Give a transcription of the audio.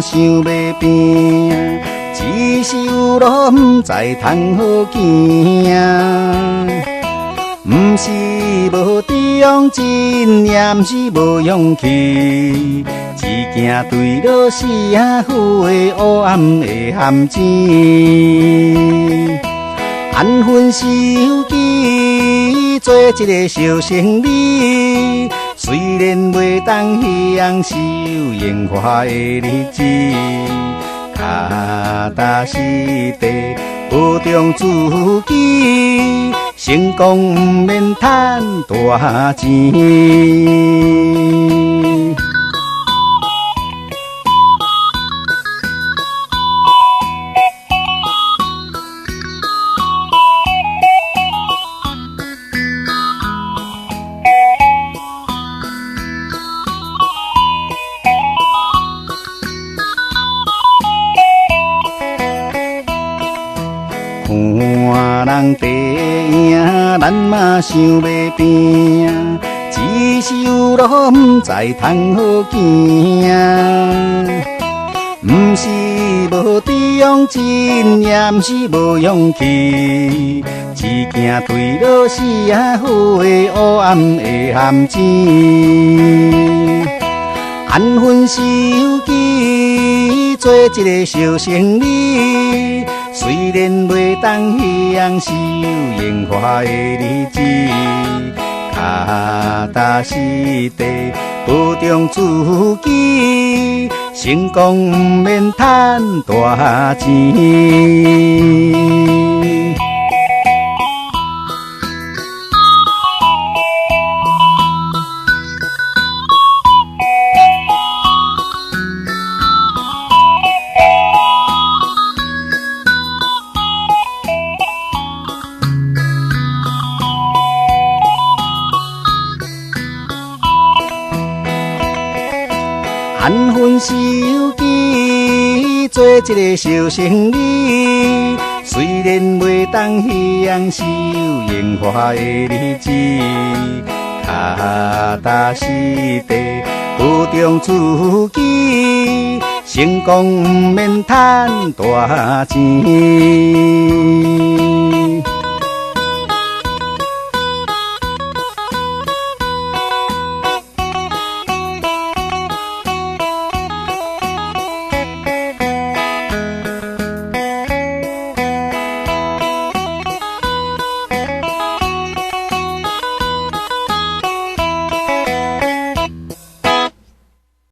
想要拼，只是有路不知通好行。不是无中真，也不是无勇气，只惊对落社会黑暗的陷阱。安分守己，做一个小生理，虽然袂当享受烟花的日子，脚踏实地保重自己，成功不免赚大钱。看人地赢，咱嘛想要拼，只是有路不知通好行。不是无中真，也不是无勇气，只惊退落社会黑暗的陷阱。安分守己，做一个小生理，虽然袂当享受烟花的日子，脚踏实地保重自己，成功不免赚大钱。安分守己，做一个小生理，虽然袂当享受烟花的日子，脚踏实地保重自己，成功不免赚大钱。